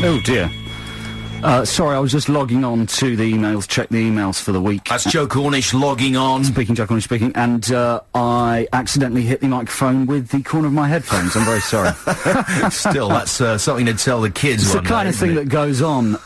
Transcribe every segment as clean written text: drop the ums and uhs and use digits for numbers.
Oh dear. Sorry, I was just logging on to the emails, check the emails for the week. That's Joe Cornish logging on. Joe Cornish speaking, and I accidentally hit the microphone with the corner of my headphones. I'm very sorry. Still, that's something to tell the kids It's one the kind day, of thing that goes on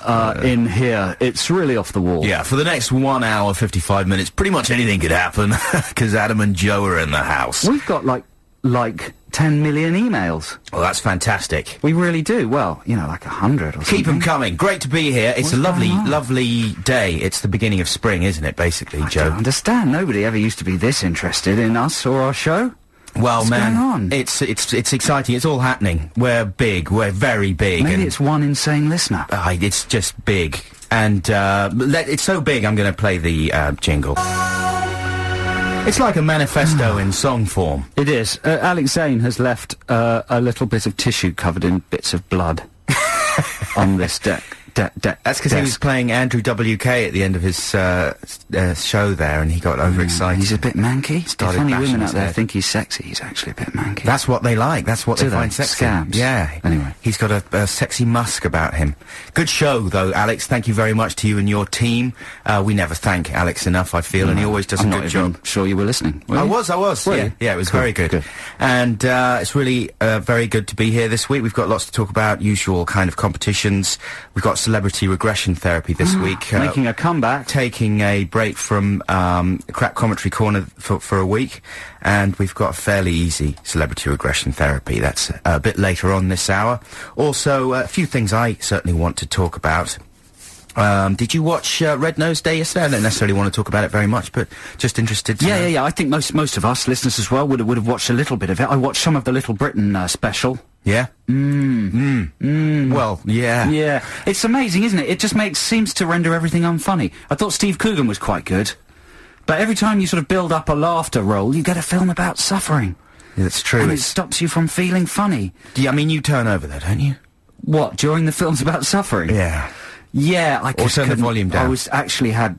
in here. It's really off the wall. Yeah, for the next 1 hour, 55 minutes, pretty much anything could happen, because Adam and Joe are in the house. We've got, like 10 million emails. Well, that's fantastic. We really do. Well, you know, like 100 or something. Keep them coming. Great to be here. It's a lovely, lovely day. It's the beginning of spring, isn't it, basically, Joe? I don't understand. Nobody ever used to be this interested in us or our show. Well, What's man, going on? it's exciting. It's all happening. We're big. We're very big. Maybe and it's one insane listener. it's just big. And it's so big, I'm going to play the jingle. It's like a manifesto in song form. It is. Alex Zane has left a little bit of tissue covered in bits of blood on this deck. That's because he was playing Andrew WK at the end of his show there, and he got overexcited. He's a bit manky. Started If only bashing women his out there head. think he's sexy, he's actually a bit manky. That's what they like. That's what Do they they? find sexy. Scabs. Yeah. Anyway. He's got a sexy musk about him. Good show, though, Alex. Thank you very much to you and your team. We never thank Alex enough, I feel, and he always does I'm a not good even job. sure you were listening. Were I you? was. Were Yeah, you? yeah, it was Cool, very good. good. And it's really very good to be here this week. We've got lots to talk about, usual kind of competitions. We've got celebrity regression therapy this week. Making a comeback. Taking a break from Crap Commentary Corner for a week, and we've got a fairly easy celebrity regression therapy. That's a bit later on this hour. Also, a few things I certainly want to talk about. Did you watch Red Nose Day yesterday? I don't necessarily want to talk about it very much, but just interested to know. Yeah. I think most of us listeners as well would have watched a little bit of it. I watched some of the Little Britain special. Yeah? Well, yeah. Yeah, it's amazing, isn't it? It just seems to render everything unfunny. I thought Steve Coogan was quite good, but every time you sort of build up a laughter roll, you get a film about suffering. That's true. And it stops you from feeling funny. I mean, you turn over there, don't you? What, during the films about suffering? Yeah. Yeah, I Or turn the volume down. I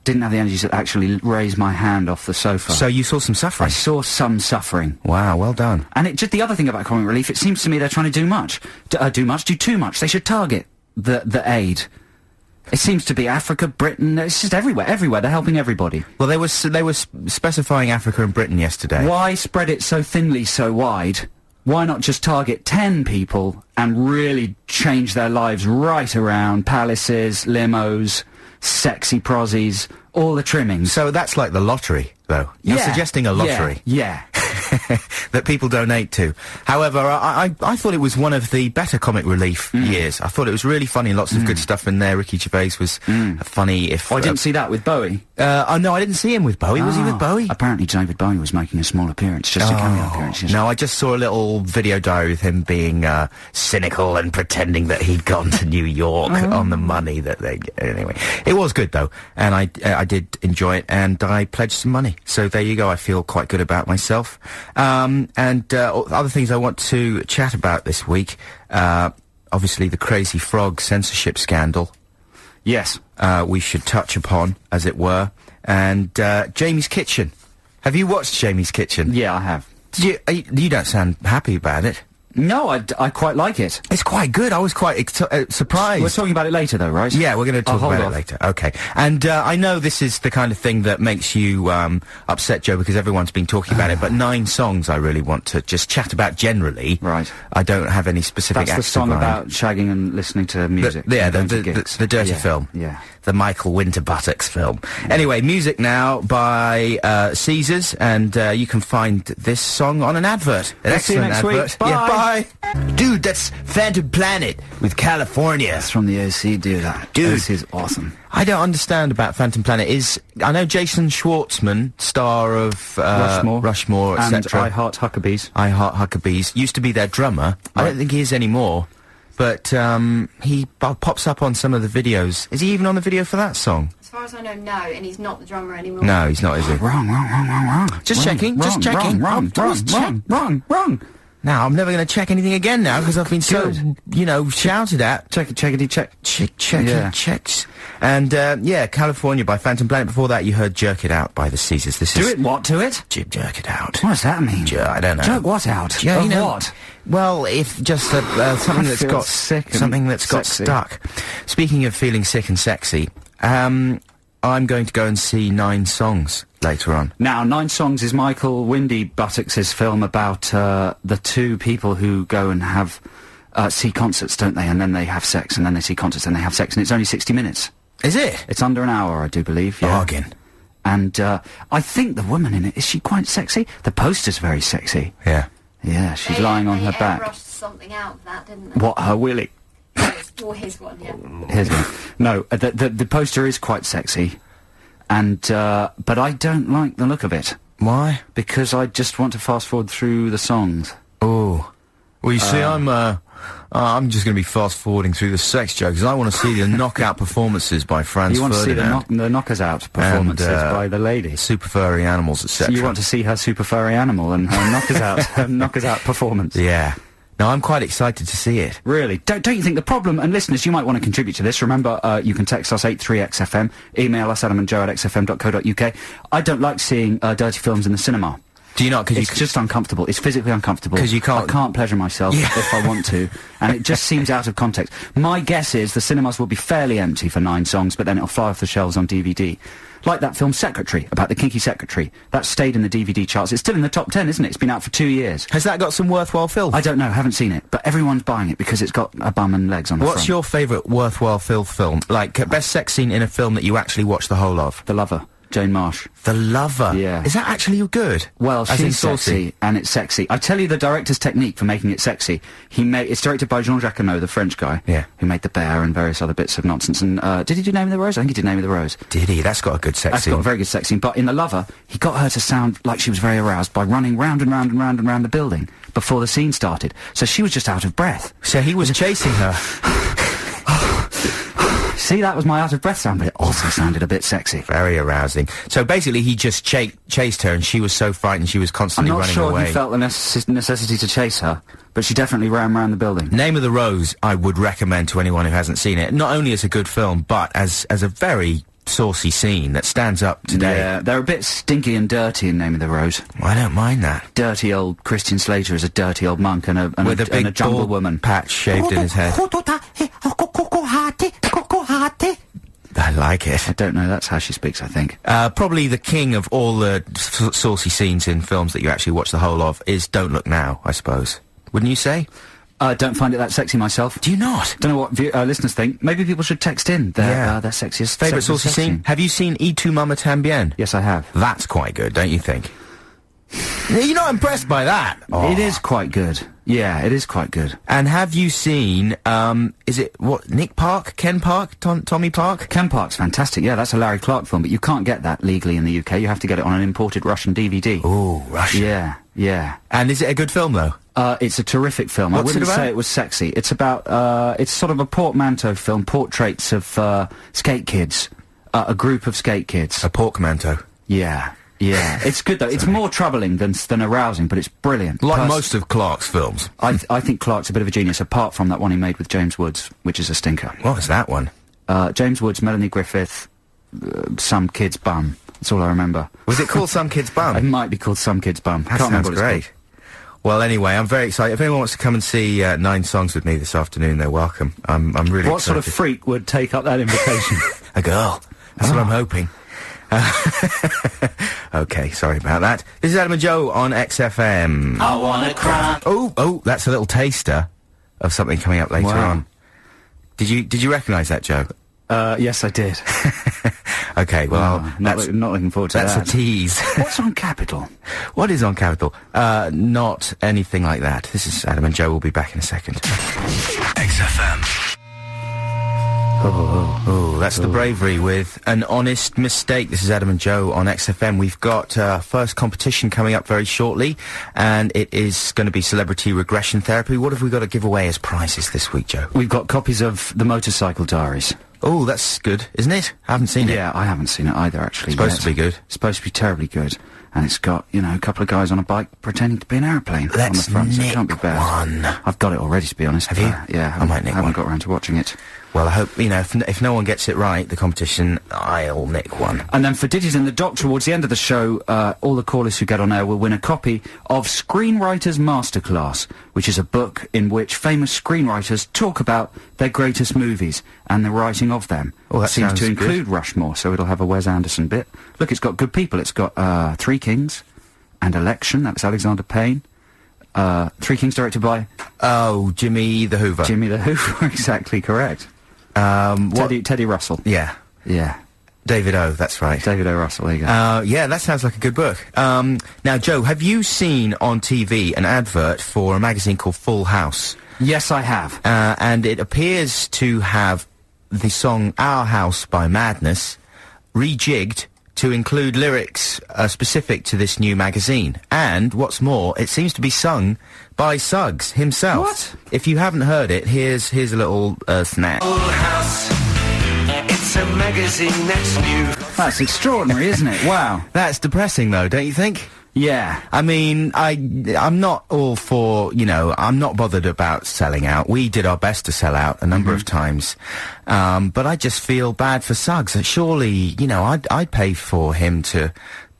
didn't have the energy to actually raise my hand off the sofa. So you saw some I suffering? saw some suffering. Wow, well done. And just the other thing about Comic Relief, it seems to me they're trying to do too much. They should target the aid. It seems to be Africa, Britain, it's just everywhere, they're helping everybody. Well, they were specifying Africa and Britain yesterday. Why spread it so thinly, so wide? Why not just target 10 people and really change their lives right around palaces, limos, sexy prozzies, all the trimmings? So that's like the lottery, though. You're suggesting a lottery. Yeah. That people donate to. However, I thought it was one of the better Comic Relief years. I thought it was really funny, lots of good stuff in there. Ricky Gervais was funny. Oh, I didn't see that with Bowie. Oh, no, I didn't see him with Bowie. Was he with Bowie? Apparently David Bowie was making a small appearance, just a cameo appearance. No, I just saw a little video diary with him being cynical and pretending that he'd gone to New York on the money that they... Anyway, it was good, though, and I did enjoy it, and I pledged some money. So there you go, I feel quite good about myself. And other things I want to chat about this week, obviously the Crazy Frog censorship scandal. Yes. We should touch upon, as it were. And Jamie's Kitchen. Have you watched Jamie's Kitchen? Yeah, I have. You don't sound happy about it. No, I quite like it. It's quite good. I was quite surprised. We're talking about it later, though, right? Yeah, we're going to talk hold about off. it later. Okay. And I know this is the kind of thing that makes you upset, Joe, because everyone's been talking about it, but 9 songs I really want to just chat about generally. Right. I don't have any specific That's the acts song in mind. about shagging and listening to music. The dirty film. Yeah. The Michael Winterbuttocks film. Anyway, music now by Caesars, and you can find this song on an advert. An See you excellent next advert. week. Bye. Yeah, bye. Dude, that's Phantom Planet with California. That's from the OC, dude. Dude. This is awesome. I don't understand about Phantom Planet. I know Jason Schwartzman, star of Rushmore, and etc. I Heart Huckabees. I Heart Huckabees, used to be their drummer. I don't think he is anymore. But he pops up on some of the videos. Is he even on the video for that song? As far as I know, no, and he's not the drummer anymore. No, he's not, is he? Wrong. Just checking, just checking. Wrong. Now, I'm never going to check anything again now, because I've been so, Good. you know, shouted at. Checkity check. Yeah. Checks. And, yeah, California by Phantom Planet. Before that, you heard Jerk It Out by the Caesars. This Do is... it what to it? Jerk It Out. What does that mean? I don't know. Jerk what out? Yeah, Of you know, what? Well, if just something that's feel got sick and something that's got sexy. stuck. Speaking of feeling sick and sexy, I'm going to go and see 9 Songs later on. Now, 9 Songs is Michael Windy Buttocks' film about the two people who go and have see concerts, don't they? And then they have sex, and then they see concerts, and they have sex, and it's only 60 minutes. Is it? It's under an hour, I do believe. Yeah. Bargain. And I think the woman in it, is she quite sexy? The poster's very sexy. Yeah. Yeah, she's lying on her They back. airbrushed something out of that, didn't they? What, her willy? Or his one, yeah. Here's one. No, the poster is quite sexy, and but I don't like the look of it Why? because I just want to fast forward through the songs. Oh. Well, you see, I'm just going to be fast-forwarding through the sex jokes. I want to see the knockout performances by Franz You want to see Ferdinand. the knockers out performances And, by the ladies. Super furry animals, etc. You want to see her super furry animal and her knockers out performance. Yeah. No, I'm quite excited to see it. Really? Don't you think the problem, and listeners, you might want to contribute to this. Remember, you can text us 83XFM, email us adamandjoe@xfm.co.uk. I don't like seeing dirty films in the cinema. Do you not? Because It's just uncomfortable. It's physically uncomfortable. 'Cause you can't- I can't pleasure myself if I want to, and it just seems out of context. My guess is the cinemas will be fairly empty for 9 Songs, but then it'll fly off the shelves on DVD. Like that film Secretary, about the kinky secretary. That stayed in the DVD charts. It's still in the top 10, isn't it? It's been out for 2 years. has that got some worthwhile film? I don't know, haven't seen it, but everyone's buying it because it's got a bum and legs on the What's front. your favourite worthwhile film? Like, best sex scene in a film that you actually watch the whole of? The Lover, Jane Marsh. The Lover. Yeah. Is that actually good? Well, As in she's saucy? sexy, and it's sexy. I tell you the director's technique for making it sexy. It's directed by Jean-Jacques Hano, the French guy. Yeah. Who made The Bear and various other bits of nonsense. And, did he do Name of the Rose? I think he did Name of the Rose. Did he? That's got a good sex That's scene. got a very good sex scene. But in The Lover, he got her to sound like she was very aroused by running round and round and round and round the building before the scene started. So she was just out of breath. So he was chasing her. See, that was my out of breath sound, but it also sounded a bit sexy. Very arousing. So basically, he just chased her, and she was so frightened she was I'm constantly not running sure away. he felt the necessity to chase her, but she definitely ran round the building. Name of the Rose, I would recommend to anyone who hasn't seen it. Not only as a good film, but as a very saucy scene that stands up today. Yeah, they're a bit stinky and dirty in Name of the Rose. I don't mind that. Dirty old Christian Slater is a dirty old monk and a With a big jungle bald woman. patch shaved in his head. I like it. I don't know, that's how she speaks, I think. Probably the king of all the saucy scenes in films that you actually watch the whole of is Don't Look Now, I suppose. Wouldn't you say? Don't find it that sexy myself. Do you not? Don't know what listeners think. Maybe people should text in their sexiest Favourite sexiest saucy sex scene? Have you seen Y Tu Mama Tambien? Yes, I have. That's quite good, don't you think? You're not impressed by that? It is quite good. Yeah, it is quite good. And have you seen, is it, Nick Park? Ken Park? Tommy Park? Ken Park's fantastic. Yeah, that's a Larry Clark film, but you can't get that legally in the UK. You have to get it on an imported Russian DVD. Ooh, Russian. Yeah, yeah. And is it a good film, though? It's a terrific film. What's I wouldn't it about? say it was sexy. It's about, it's sort of a portmanteau film, portraits of, skate kids. A group of skate kids. A portmanteau. Yeah, yeah. It's good, though. It's more troubling than arousing, but it's brilliant. Like most of Clark's films. I think Clark's a bit of a genius, apart from that one he made with James Woods, which is a stinker. What was that one? James Woods, Melanie Griffith, some kid's bum. That's all I remember. Was it called Some Kid's Bum? It might be called Some Kid's Bum. That Can't remember sounds what it's great. Well, anyway, I'm very excited. If anyone wants to come and see 9 Songs with me this afternoon, they're welcome. I'm really called. What excited. sort of freak would take up that invitation? A girl. That's what I'm hoping. Okay, sorry about that. This is Adam and Joe on XFM. I wanna cry. Oh, that's a little taster of something coming up later Wow. on. Did you recognise that, Joe? Yes, I did. Okay, well, not that's looking forward to that's that. a tease. What's on Capital? What is on Capital? Not anything like that. This is Adam and Joe. We'll be back in a second. XFM. Oh, that's the bravery with An Honest Mistake. This is Adam and Joe on XFM. We've got first competition coming up very shortly, and it is going to be celebrity regression therapy. What have we got to give away as prizes this week, Joe? We've got copies of The Motorcycle Diaries. Oh, that's good, isn't it? I haven't seen it. Yeah, I haven't seen it either, actually. Supposed yet. to be good. Supposed to be terribly good. and it's got, you know, a couple of guys on a bike pretending to be an aeroplane on Let's the front, so it nick can't be bad. one. I've got it already, to be honest. Have you? Yeah, I might nick haven't one. got around to watching it. Well, I hope, you know, if no one gets it right, the competition, I'll nick one. And then for Digit and the Doc, towards the end of the show, all the callers who get on air will win a copy of Screenwriter's Masterclass, which is a book in which famous screenwriters talk about their greatest movies and the writing of them. Oh, that seems sounds to good. include Rushmore, so it'll have a Wes Anderson bit. Look, it's got good people. It's got Three Kings and Election. That's Alexander Payne. Three Kings directed by Oh, Jimmy the Hoover. Jimmy the Hoover. Exactly correct. What? Teddy Russell. Yeah. Yeah. David O, that's right. David O. Russell, there you go. Yeah, that sounds like a good book. Now, Joe, have you seen on TV an advert for a magazine called Full House? Yes, I have. And it appears to have the song Our House by Madness rejigged to include lyrics specific to this new magazine. And, what's more, it seems to be sung by Suggs himself. What? If you haven't heard it, here's a little snap. Full House. It's a magazine that's new. That's extraordinary, isn't it? Wow. That's depressing, though, don't you think? Yeah. I mean, I'm not all for, you know, I'm not bothered about selling out. We did our best to sell out a number of times. But I just feel bad for Suggs. Surely, you know, I'd pay for him to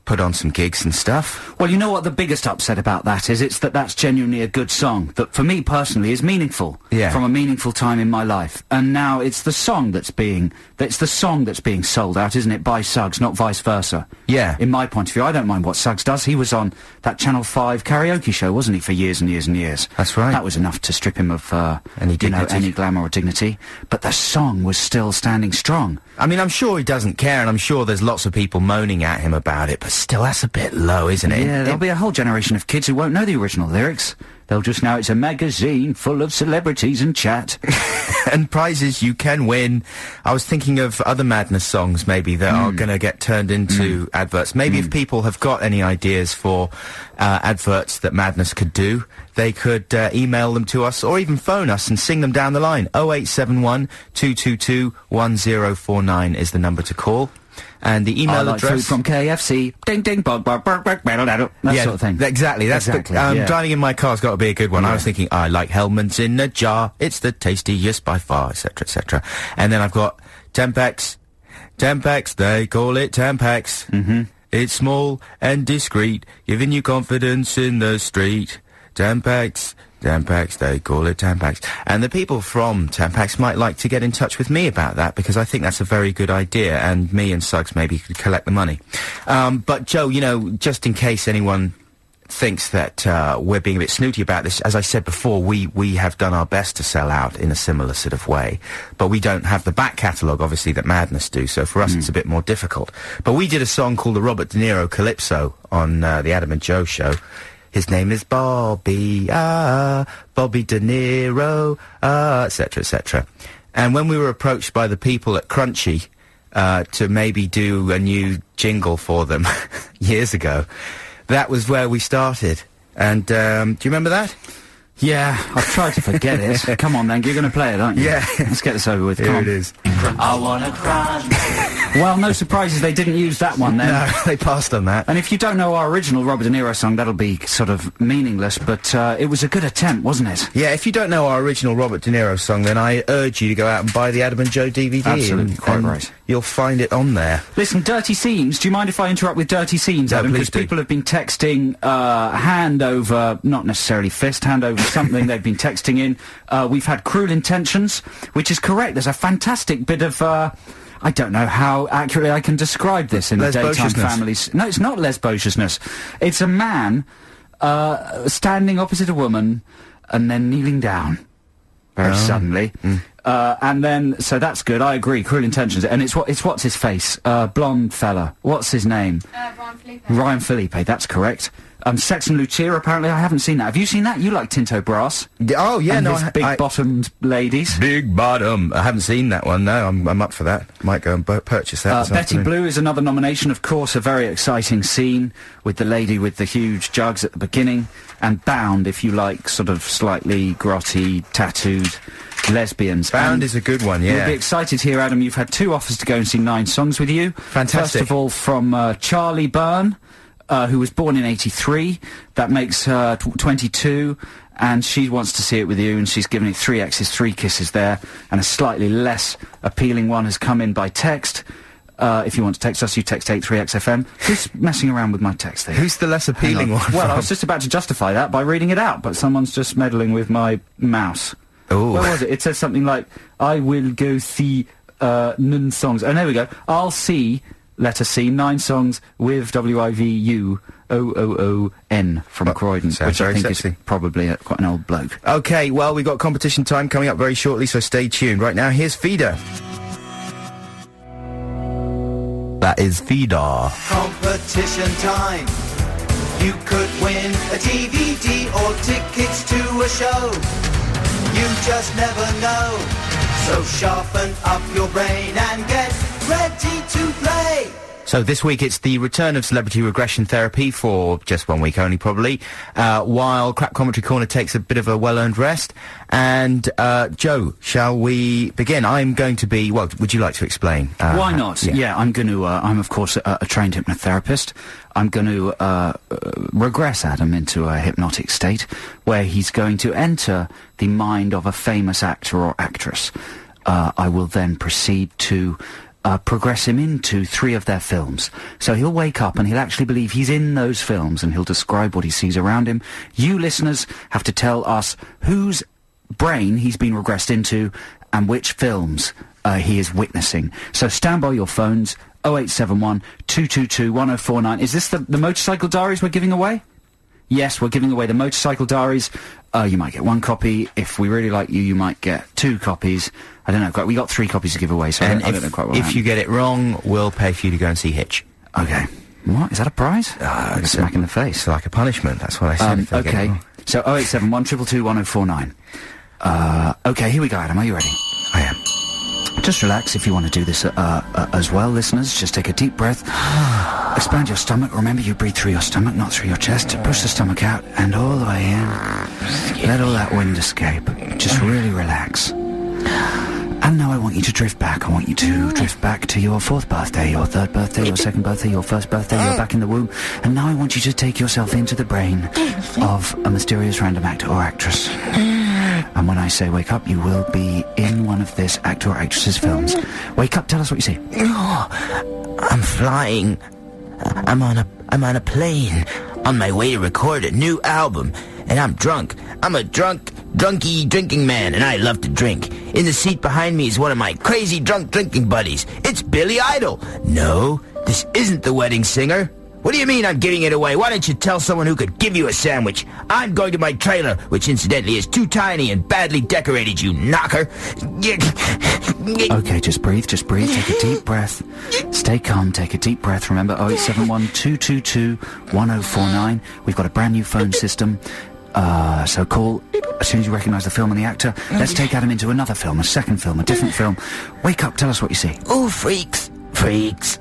put on some gigs and stuff. Well, you know what the biggest upset about that is? It's that that's genuinely a good song that, for me personally, is meaningful. Yeah. From a meaningful time in my life. And now it's the song that's being sold out, isn't it, by Suggs, not vice versa. Yeah. In my point of view, I don't mind what Suggs does. He was on that Channel 5 karaoke show, wasn't he, for years and years and years. That's right. That was enough to strip him of, Any you know, dignity. any glamour or dignity. But the song was still standing strong. I mean, I'm sure he doesn't care, and I'm sure there's lots of people moaning at him about it, but still, that's a bit low, isn't it? Yeah, there'll be a whole generation of kids who won't know the original lyrics. They'll just know it's a magazine full of celebrities and chat. And prizes you can win. I was thinking of other Madness songs, maybe, that are going to get turned into adverts. Maybe if people have got any ideas for adverts that Madness could do, they could email them to us, or even phone us and sing them down the line. 0871 222 1049 is the number to call. And the email I like address... food from KFC. Ding ding bog bog bog bog bog, that sort of thing. Exactly. That's Exactly, the, yeah. driving in my car's got to be a good one. I Yeah. was thinking, I like Hellman's in a jar. It's the tastiest by far, etc., etc. And then I've got Tempex. Tempex, they call it Tempex. Mm-hmm. It's small and discreet, giving you confidence in the street. Tempex. Tampax, they call it Tampax. And the people from Tampax might like to get in touch with me about that, because I think that's a very good idea, and me and Suggs maybe could collect the money. But Joe, you know, just in case anyone thinks that we're being a bit snooty about this, as I said before, we have done our best to sell out in a similar sort of way, but we don't have the back catalogue, obviously, that Madness do, so for us it's a bit more difficult. But we did a song called the Robert De Niro Calypso on the Adam and Joe show. His name is Bobby, Bobby De Niro, etc., etc. And when we were approached by the people at Crunchy to maybe do a new jingle for them years ago, that was where we started. And do you remember that? Yeah, I've tried to forget it. Come on then, you're going to play it, aren't you? Yeah. Let's get this over with. Come on. is. I wanna cry. Well, no surprises they didn't use that one then. No, they passed on that. And if you don't know our original Robert De Niro song, that'll be sort of meaningless, but it was a good attempt, wasn't it? Yeah, if you don't know our original Robert De Niro song, then I urge you to go out and buy the Adam and Joe DVD. Absolutely, quite and right. You'll find it on there. Listen, Dirty Scenes, do you mind if I interrupt with Dirty Scenes, No, Adam? please Because do. people have been texting hand over, not necessarily fist, hand over something they've been texting in. We've had Cruel Intentions, which is correct. There's a fantastic bit of... I don't know how accurately I can describe this in a daytime Lesbotiousness. family. No, it's not lesbotiousness. It's a man standing opposite a woman and then kneeling down very suddenly. And then, so that's good. I agree. Cruel Intentions. And it's what's his face? Blonde fella. What's his name? Ryan Felipe. Ryan Felipe. That's correct. Sex and Lucia, apparently. I haven't seen that. Have you seen that? You like Tinto Brass. Oh, yeah, and no, his I big-bottomed ladies. Big bottom. I haven't seen that one, no. I'm up for that. Might go and purchase that this Betty afternoon. Blue is another nomination, of course, a very exciting scene with the lady with the huge jugs at the beginning, and Bound, if you like, sort of slightly grotty, tattooed lesbians. Bound And is a good one, You'll yeah. be excited here, Adam. You've had 2 offers to go and see 9 songs with you. Fantastic. First of all, from Charlie Byrne. who was born in 83. That makes her 22, and she wants to see it with you, and she's given it 3 X's, 3 kisses there, and a slightly less appealing one has come in by text. If you want to text us, you text 83XFM. Who's messing around with my text there? Who's the less appealing one? Well, I was just about to justify that by reading it out, but someone's just meddling with my mouse. Ooh. Where was it? It says something like, I will go see 9 songs. Oh, there we go. I'll see, letter C, 9 songs with WIVUOOON from Croydon, sounds which I very think sexy. is probably quite an old bloke. Okay, well, we've got competition time coming up very shortly, so stay tuned. Right now, here's Feeder. That is Feeder. Competition time. You could win a DVD or tickets to a show. You just never know. So sharpen up your brain and get ready to play. So this week it's the return of celebrity regression therapy for just 1 week only, probably, while Crap Commentary Corner takes a bit of a well-earned rest. And, Joe, shall we begin? I'm going to be... Well, would you like to explain? Why not? Yeah, I'm going to... I'm, of course, a trained hypnotherapist. I'm going to regress Adam into a hypnotic state where he's going to enter the mind of a famous actor or actress. I will then proceed to... progress him into 3 of their films. So he'll wake up and he'll actually believe he's in those films, and he'll describe what he sees around him. You listeners have to tell us whose brain he's been regressed into and which films he is witnessing. So stand by your phones, 0871 222 1049. Is this the Motorcycle Diaries we're giving away? Yes, we're giving away the Motorcycle Diaries. You might get 1 copy. If we really like you, you might get 2 copies. I don't know. We got 3 copies to give away, so And I don't know quite what if you get it wrong, we'll pay for you to go and see Hitch. Okay. What? Is that a prize? Like a smack in the face. It's like a punishment. That's what I said. if I get it Okay. wrong. So 0871 222 1049. Okay, here we go, Adam. Are you ready? I am. Just relax if you want to do this as well, listeners. Just take a deep breath. Expand your stomach. Remember, you breathe through your stomach, not through your chest. Push the stomach out and all the way in. Let all that wind escape. Just really relax. And now I want you to drift back. I want you to drift back to your 4th birthday, your 3rd birthday, your 2nd birthday, your 1st birthday. You're back in the womb. And now I want you to take yourself into the brain of a mysterious random actor or actress. And when I say wake up, you will be in one of this actor or actress's films. Wake up, tell us what you see. I'm flying. I'm on a plane on my way to record a new album, and I'm drunk. I'm a drunky drinking man, and I love to drink. In the seat behind me is one of my crazy drunk drinking buddies. It's Billy Idol. No, this isn't the wedding singer. What do you mean I'm giving it away? Why don't you tell someone who could give you a sandwich? I'm going to my trailer, which incidentally is too tiny and badly decorated, you knocker. Okay, just breathe. Take a deep breath. Stay calm, take a deep breath. Remember, 0871 222 1049. We've got a brand new phone system. So call as soon as you recognise the film and the actor. Let's take Adam into another film, a second film, a different film. Wake up, tell us what you see. Oh, freaks.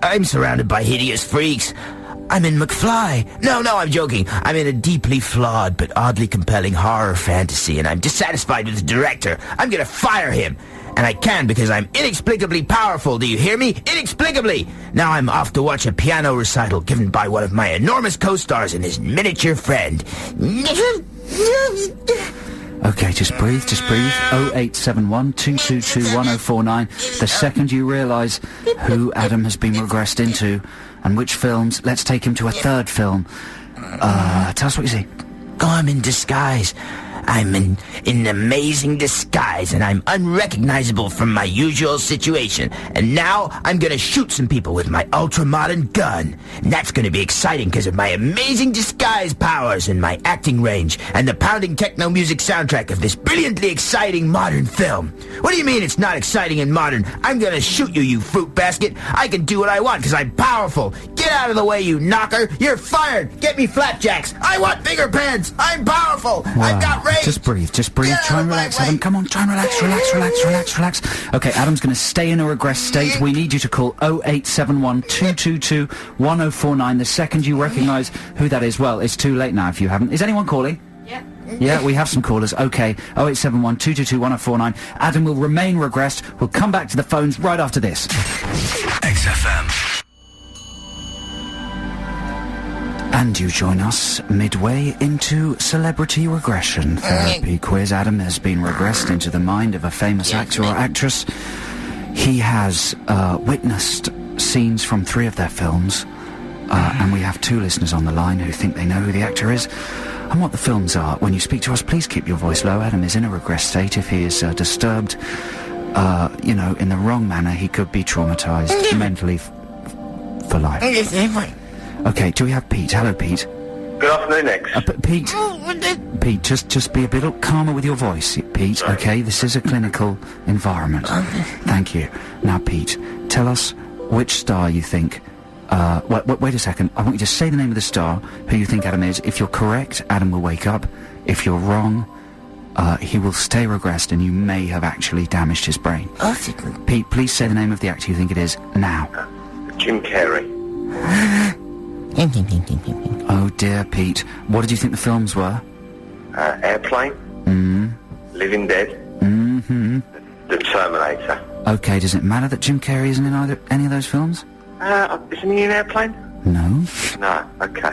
I'm surrounded by hideous freaks. I'm in McFly. No, I'm joking. I'm in a deeply flawed but oddly compelling horror fantasy, and I'm dissatisfied with the director. I'm gonna fire him. And I can because I'm inexplicably powerful. Do you hear me? Inexplicably! Now I'm off to watch a piano recital given by one of my enormous co-stars and his miniature friend. Okay, just breathe. 0871 222 1049. The second you realise who Adam has been regressed into and which films, let's take him to a 3rd film. Tell us what you see. Oh, I'm in disguise. I'm in an amazing disguise, and I'm unrecognizable from my usual situation. And now I'm gonna shoot some people with my ultra-modern gun. And that's gonna be exciting because of my amazing disguise powers and my acting range and the pounding techno music soundtrack of this brilliantly exciting modern film. What do you mean it's not exciting and modern? I'm gonna shoot you, you fruit basket. I can do what I want because I'm powerful. Get out of the way, you knocker. You're fired. Get me flapjacks. I want bigger pants. I'm powerful. I've got range. Just breathe. Try and relax, Adam. Come on, try and relax. Okay, Adam's going to stay in a regress state. We need you to call 0871 222 1049 the second you recognise who that is. Well, it's too late now if you haven't. Is anyone calling? Yep. Yeah, we have some callers. Okay, 0871 222 1049. Adam will remain regressed. We'll come back to the phones right after this. XFM. And you join us midway into Celebrity Regression Therapy Quiz. Adam has been regressed into the mind of a famous actor or actress. He has witnessed scenes from 3 of their films, and we have 2 listeners on the line who think they know who the actor is and what the films are. When you speak to us, please keep your voice low. Adam is in a regressed state. If he is disturbed, you know, in the wrong manner, he could be traumatised mentally for life. Okay, do we have Pete? Hello, Pete. Good afternoon, X. Pete, just be a bit calmer with your voice, Pete, okay? This is a clinical environment. Thank you. Now, Pete, tell us which star you think... wait a second. I want you to say the name of the star who you think Adam is. If you're correct, Adam will wake up. If you're wrong, he will stay regressed and you may have actually damaged his brain. Pete, please say the name of the actor you think it is, now. Jim Carrey. Oh dear, Pete. What did you think the films were? Airplane. Living Dead. The Terminator. Okay, does it matter that Jim Carrey isn't in any of those films? Isn't he in Airplane? No. No, okay.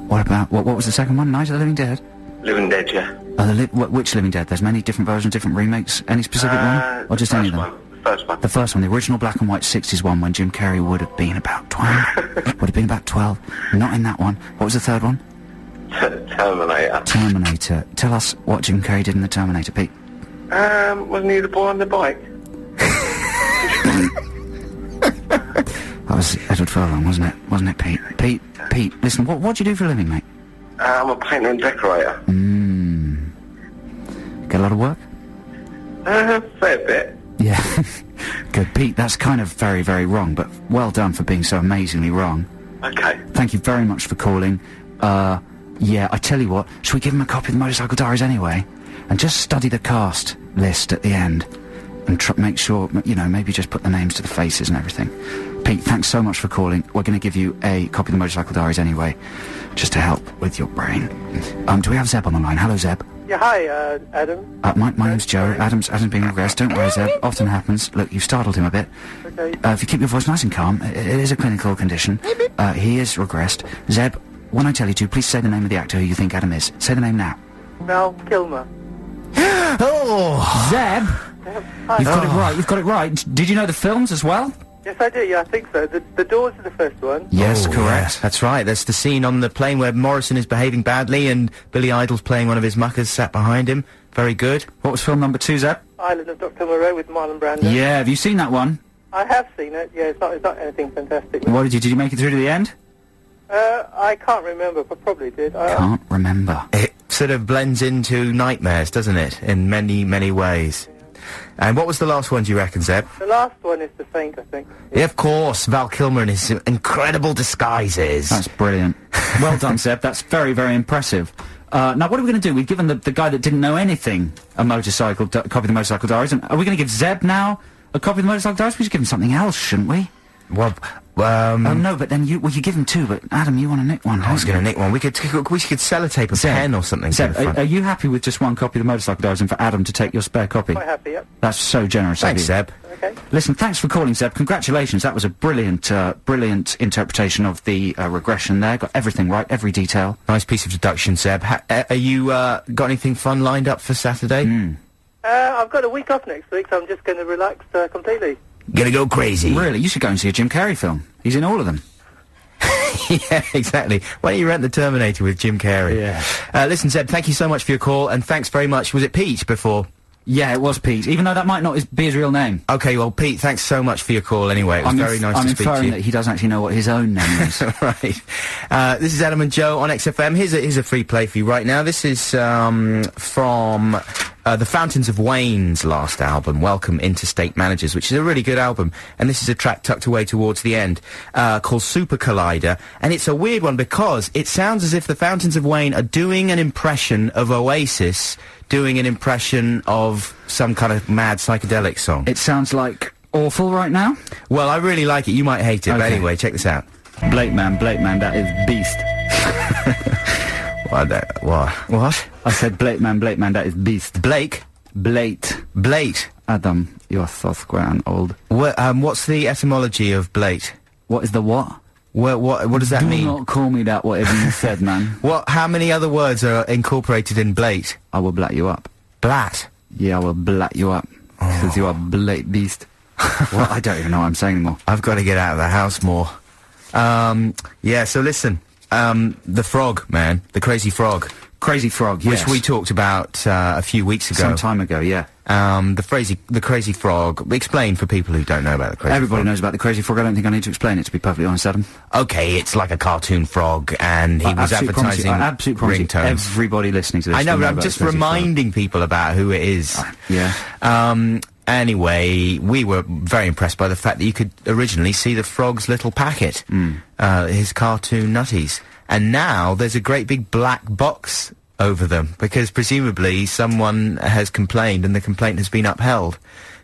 What about, what was the second one? Night of the Living Dead? Living Dead, yeah. Which Living Dead? There's many different versions, different remakes. Any specific one? Or just any of them? The first one. The first one, the original black and white 60s one, when Jim Carrey would have been about 12. Would have been about 12. Not in that one. What was the third one? Terminator. Terminator. Tell us what Jim Carrey did in the Terminator, Pete. Wasn't he the boy on the bike? That was Edward Furlong, wasn't it? Wasn't it, Pete? Pete, listen, what do you do for a living, mate? I'm a painter and decorator. Get a lot of work? Fair bit. Yeah. Good, Pete, that's kind of very, very wrong, but well done for being so amazingly wrong. Okay. Thank you very much for calling. Yeah, I tell you what, should we give him a copy of the Motorcycle Diaries anyway? And just study the cast list at the end. And make sure, you know, maybe just put the names to the faces and everything. Pete, thanks so much for calling. We're going to give you a copy of the Motorcycle Diaries anyway, just to help with your brain. Do we have Zeb on the line? Hello, Zeb. Yeah, hi, Adam. My name's Joe. Adam's been regressed. Don't worry, Zeb. Often happens. Look, you've startled him a bit. Okay. If you keep your voice nice and calm, it is a clinical condition. He is regressed. Zeb, when I tell you to, please say the name of the actor who you think Adam is. Say the name now. Val Kilmer. Oh, Zeb! Hi. You've got it right. Did you know the films as well? Yes, I do, yeah, I think so. The Doors are the first one. Yes, correct. Yes, that's right. That's the scene on the plane where Morrison is behaving badly and Billy Idol's playing one of his muckers sat behind him. Very good. What was film number 2, Zeb? Island of Dr. Moreau with Marlon Brando. Yeah, have you seen that one? I have seen it, yeah, it's not anything fantastic. What did you make it through to the end? I can't remember, but probably did. Can't remember. It sort of blends into Nightmares, doesn't it? In many, many ways. And what was the last one, do you reckon, Zeb? The last one is The Saint, I think. Yeah, of course, Val Kilmer and his incredible disguises. That's brilliant. Well done, Zeb. That's very, very impressive. Now, what are we going to do? We've given the guy that didn't know anything a motorcycle copy of the Motorcycle Diaries. And are we going to give Zeb now a copy of the Motorcycle Diaries? We should give him something else, shouldn't we? Well, oh, no, but then you give him 2, but Adam, you want to nick one, I was going to nick one. We could sellotape a pen or something. Zeb, are you happy with just one copy of the Motorcycle Diaries and for Adam to take your spare copy? Quite happy, yep. That's so generous of you. Thanks, Zeb. Okay. Listen, thanks for calling, Zeb. Congratulations. That was a brilliant, brilliant interpretation of the regression there. Got everything right, every detail. Nice piece of deduction, Zeb. Are you, got anything fun lined up for Saturday? I've got a week off next week, so I'm just going to relax completely. Gonna go crazy. Really? You should go and see a Jim Carrey film. He's in all of them. Yeah, exactly. Why don't you rent The Terminator with Jim Carrey? Yeah. Listen, Zeb, thank you so much for your call, and thanks very much. Was it Pete before? Yeah, it was Pete, even though that might not be his real name. Okay, well, Pete, thanks so much for your call anyway. It was very nice to speak to you. I'm inferring that he doesn't actually know what his own name is. Right. This is Adam and Joe on XFM. Here's a free play for you right now. This is from the Fountains of Wayne's last album, Welcome Interstate Managers, which is a really good album. And this is a track tucked away towards the end called Super Collider. And it's a weird one because it sounds as if the Fountains of Wayne are doing an impression of Oasis, doing an impression of some kind of mad psychedelic song. It sounds like awful right now. Well, I really like it. You might hate it, but Okay. anyway, check this out. Blake man, that is beast. What? I said Blake man, that is beast. Blake? Blate. Adam, you're so square and old. What's the etymology of blate? What is the what? What does that Do mean? not call me that, whatever you said, man. How many other words are incorporated in blate? I will blat you up. Blat. Yeah, I will blat you up. Because you are blate beast. Well, I don't even know what I'm saying anymore. I've got to get out of the house more. Yeah, so listen. The frog, man. The crazy frog. Crazy frog, yes. Which we talked about a few weeks ago. Some time ago, yeah. The crazy frog. Explain for people who don't know about the crazy frog. Everybody knows about the crazy frog. I don't think I need to explain it, to be perfectly honest, Adam. Okay, it's like a cartoon frog, and he was advertising ringtones. Everybody listening to this. I know, will but I'm about just the crazy frog. reminding people about who it is. Yeah. Anyway, we were very impressed by the fact that you could originally see the frog's little packet, his cartoon nutties. And now there's a great big black box over them, because presumably someone has complained and the complaint has been upheld.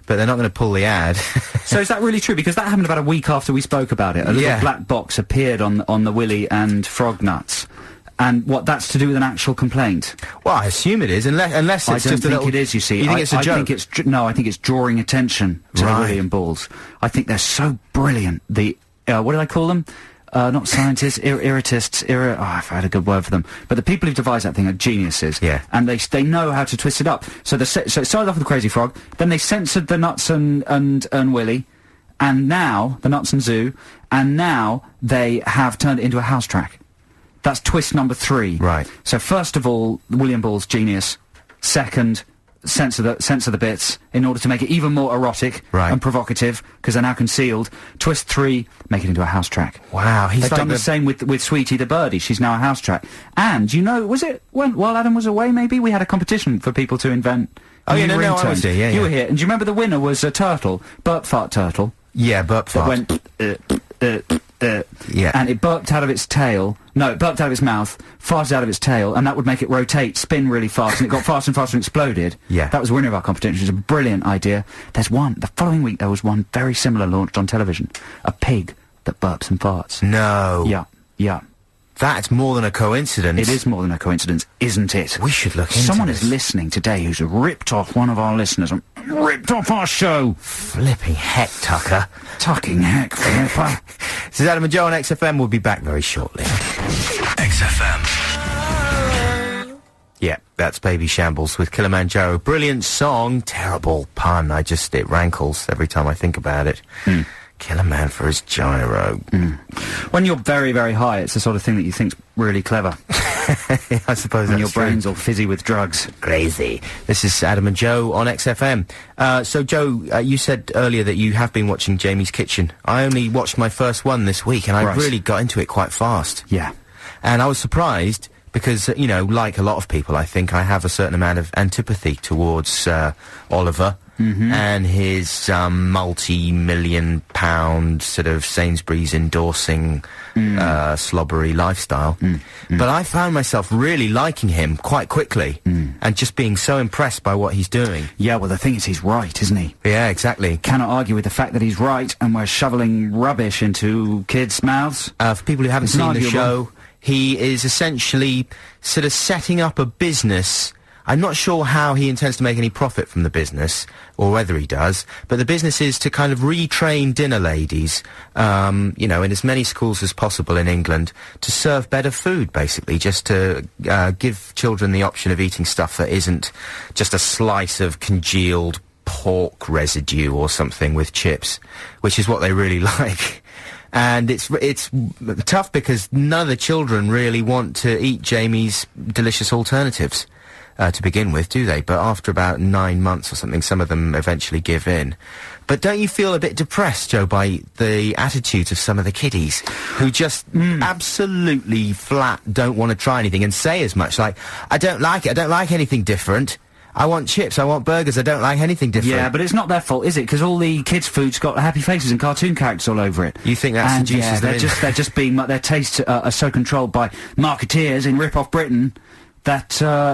But they're not going to pull the ad. So is that really true? Because that happened about a week after we spoke about it. A little black box appeared on the Willy and Frog nuts. And that's to do with an actual complaint? Well, I assume it is, unless it's just a little... I don't think it is, you see. You think it's a joke? I think it's drawing attention to the Willy and Balls. I think they're so brilliant. The, what did I call them? Not scientists, irritists, I've had a good word for them. But the people who devised that thing are geniuses. Yeah. And they know how to twist it up. So it started off with the Crazy Frog, then they censored the Nuts and Willy, and now, the Nuts and Zoo, and now they have turned it into a house track. That's twist number 3. Right. So first of all, William Ball's genius. Second, censor the bits in order to make it even more erotic and provocative, because they're now concealed. Twist 3, make it into a house track. Wow, They've done the same with Sweetie the Birdie. She's now a house track. And, was it while Adam was away, maybe? We had a competition for people to invent I was there, yeah. You were here. And do you remember the winner was a turtle? Burp Fart Turtle. Yeah, Burp Fart. That went, yeah. And it burped out of its tail. No, it burped out of its mouth, farted out of its tail, and that would make it rotate, spin really fast, and it got faster and faster and exploded. Yeah. That was the winner of our competition. It was a brilliant idea. The following week there was one very similar launched on television. A pig that burps and farts. No. Yeah. That's more than a coincidence. It is more than a coincidence, isn't it? We should look into Someone this. is listening today who's ripped off one of our listeners and ripped off our show. Flipping heck, Tucker. Tucking heck, Flipper. This is Adam and Joe on XFM. We'll be back very shortly. XFM. Yeah, that's Baby Shambles with Kilimanjaro. Brilliant song. Terrible pun. It rankles every time I think about it. Kill a man for his gyro. When you're very, very high, it's the sort of thing that you think's really clever. I suppose when that's your brain's true. all fizzy with drugs. Crazy. This is Adam and Joe on XFM. So, Joe, you said earlier that you have been watching Jamie's Kitchen. I only watched my first one this week, and I really got into it quite fast. Yeah. And I was surprised because, like a lot of people, I think I have a certain amount of antipathy towards Oliver. And his multi-million pound sort of Sainsbury's endorsing slobbery lifestyle. But I found myself really liking him quite quickly and just being so impressed by what he's doing. Yeah, well, the thing is, he's right, isn't he? Yeah, exactly. Cannot argue with the fact that he's right and we're shoveling rubbish into kids' mouths. For people who haven't seen the show, he is essentially sort of setting up a business. I'm not sure how he intends to make any profit from the business, or whether he does, but the business is to kind of retrain dinner ladies, in as many schools as possible in England, to serve better food, basically, just to give children the option of eating stuff that isn't just a slice of congealed pork residue or something with chips, which is what they really like. And it's tough because none of the children really want to eat Jamie's delicious alternatives. To begin with, do they? But after about 9 months or something, some of them eventually give in. But don't you feel a bit depressed, Joe, by the attitudes of some of the kiddies who just absolutely flat don't want to try anything and say as much, like, I don't like it, I don't like anything different. I want chips, I want burgers, I don't like anything different. Yeah, but it's not their fault, is it? Because all the kids' food's got happy faces and cartoon characters all over it. You think that seduces them? They're just being, their tastes are so controlled by marketeers in Rip-Off Britain that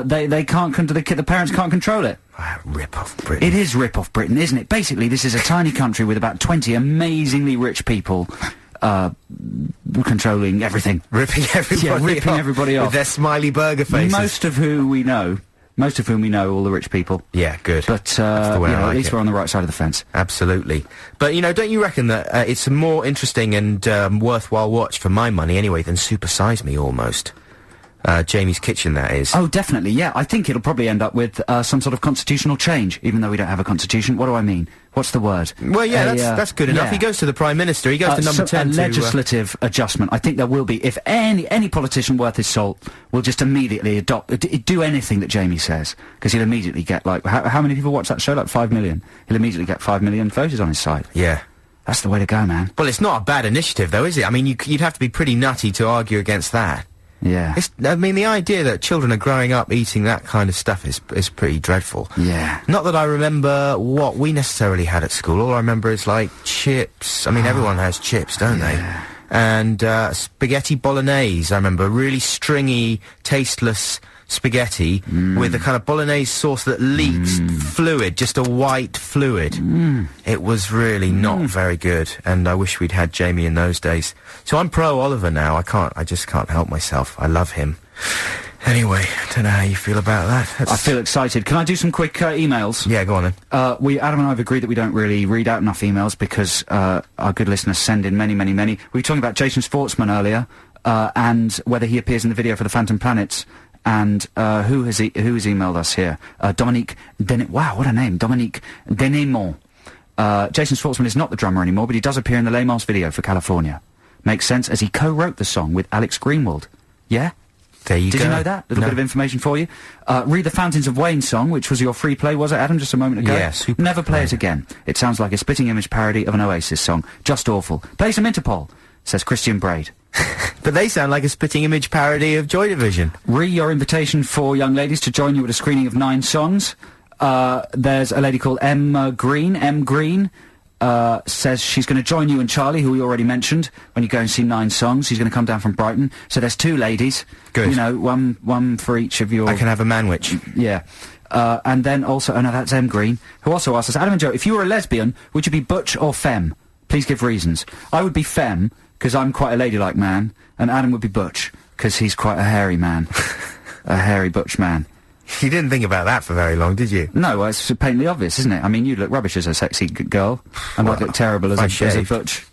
they can't, the parents can't control it. Rip-Off Britain. It is Rip-Off Britain, isn't it? Basically, this is a tiny country with about 20 amazingly rich people controlling everything. Ripping everybody off. With their smiley burger faces. Most of who we know most of whom we know, all the rich people. Yeah, good. But, That's the way I at like least it. we're on the right side of the fence. Absolutely. But, don't you reckon that it's a more interesting and worthwhile watch for my money anyway than Super Size Me, almost? Jamie's Kitchen, that is. Oh, definitely, yeah. I think it'll probably end up with some sort of constitutional change, even though we don't have a constitution. What do I mean? What's the word? Well, yeah, that's good enough. yeah. He goes to the Prime Minister, he goes to number 10 a legislative adjustment. I think there will be. If any politician worth his salt will just immediately do anything that Jamie says, because he'll immediately get, like, how many people watch that show? Like 5 million. He'll immediately get 5 million voters on his side. Yeah. That's the way to go, man. Well, it's not a bad initiative, though, is it? I mean, you'd have to be pretty nutty to argue against that. Yeah. I mean, the idea that children are growing up eating that kind of stuff is pretty dreadful. Yeah. Not that I remember what we necessarily had at school. All I remember is, like, chips. I mean, everyone has chips, don't they? And spaghetti bolognese, I remember. Really stringy, tasteless spaghetti with a kind of bolognese sauce that leaks fluid, just a white fluid. It was really not very good, and I wish we'd had Jamie in those days. So I'm pro Oliver now. I just can't help myself. I love him. Anyway, I don't know how you feel about that. I feel excited. Can I do some quick emails? Yeah, go on then. Adam and I have agreed that we don't really read out enough emails because our good listeners send in many, many, many. We were talking about Jason Schwartzman earlier, and whether he appears in the video for the Phantom Planets. And who has emailed us here? Dominique wow, what a name, Dominique Denemont. Jason Schwartzman is not the drummer anymore, but he does appear in the Les Mis video for California. Makes sense, as he co-wrote the song with Alex Greenwald. Yeah? There you go. Did you know that? Little bit of information for you. Read the Fountains of Wayne song, which was your free play, was it, Adam, just a moment ago? Yeah, super. Never play it again. It sounds like a spitting image parody of an Oasis song. Just awful. Play some Interpol, says Christian Braid. But they sound like a spitting image parody of Joy Division. Your invitation for young ladies to join you at a screening of 9 songs. There's a lady called M. Green, says she's going to join you and Charlie, who we already mentioned, when you go and see 9 songs. She's going to come down from Brighton. So there's 2 ladies. Good. One for each of your... I can have a manwich. Yeah. And then also... Oh, no, that's M. Green, who also asks us, Adam and Joe, if you were a lesbian, would you be butch or femme? Please give reasons. I would be femme, because I'm quite a ladylike man, and Adam would be butch, because he's quite a hairy man. A hairy butch man. You didn't think about that for very long, did you? No, well, it's patently obvious, isn't it? I mean, you look rubbish as a sexy girl, and I'd look terrible as a butch.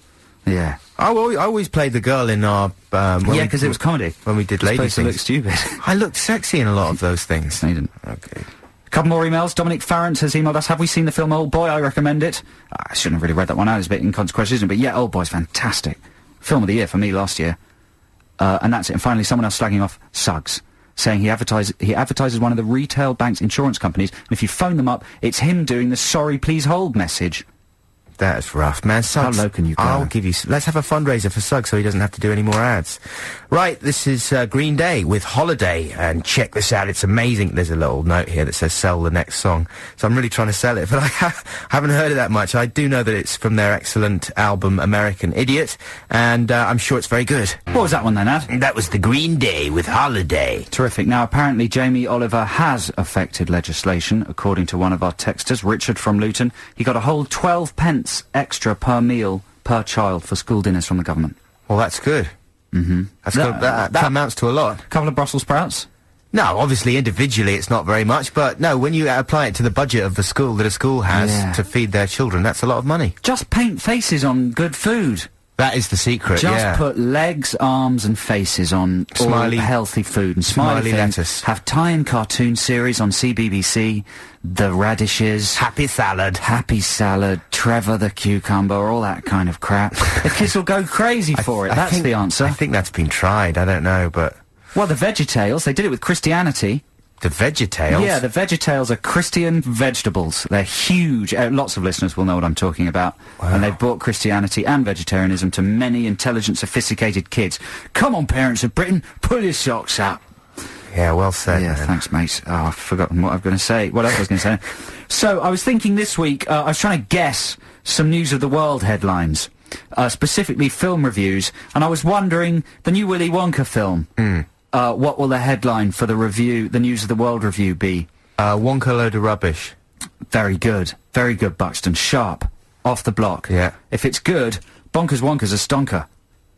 Yeah. I always played the girl in our... because it was comedy. When we did Lady Things. To look stupid. I looked sexy in a lot of those things. No, you didn't. Okay. A couple more emails. Dominic Farrant has emailed us. Have we seen the film Old Boy? I recommend it. I shouldn't have really read that one out. It's a bit inconsequential, isn't it? But yeah, Old Boy's fantastic. Film of the year for me last year. And that's it. And finally, someone else slagging off Suggs, saying he advertises one of the retail bank's insurance companies, and if you phone them up, it's him doing the sorry please hold message. That's rough, man. Suggs, how low can you go? I'll give you... Let's have a fundraiser for Suggs so he doesn't have to do any more ads. Right, this is Green Day with Holiday, and check this out, it's amazing. There's a little note here that says sell the next song. So I'm really trying to sell it, but I haven't heard it that much. I do know that it's from their excellent album American Idiot, and I'm sure it's very good. What was that one then, Ad? That was the Green Day with Holiday. Terrific. Now, apparently Jamie Oliver has affected legislation, according to one of our texters, Richard from Luton. He got a whole 12 pence extra per meal per child for school dinners from the government. Well, that's good. Mm-hmm. That amounts to a lot. A couple of Brussels sprouts? No, obviously individually it's not very much, but no, when you apply it to the budget of the school that a school has to feed their children, that's a lot of money. Just paint faces on good food. That is the secret, Just put legs, arms and faces on Smiley, all healthy food. And smiley things. lettuce. Have tie-in cartoon series on CBBC, The Radishes, Happy Salad, Trevor the Cucumber, all that kind of crap. The kids will go crazy for it. That's the answer. I think that's been tried, I don't know, but... Well, the VeggieTales, they did it with Christianity. The VeggieTales? Yeah, the VeggieTales are Christian vegetables. They're huge. Lots of listeners will know what I'm talking about. Wow. And they've brought Christianity and vegetarianism to many intelligent, sophisticated kids. Come on, parents of Britain, pull your socks up. Yeah, well said. Yeah, man. thanks, mate. Oh, I've forgotten what I was going to say. What else I was going to say? So, I was thinking this week, I was trying to guess some News of the World headlines. Specifically film reviews. And I was wondering, the new Willy Wonka film... what will the headline for the News of the World review be? Wonka load of rubbish. Very good, Buxton. Sharp, off the block. Yeah. If it's good, Bonkers Wonker's a stonker.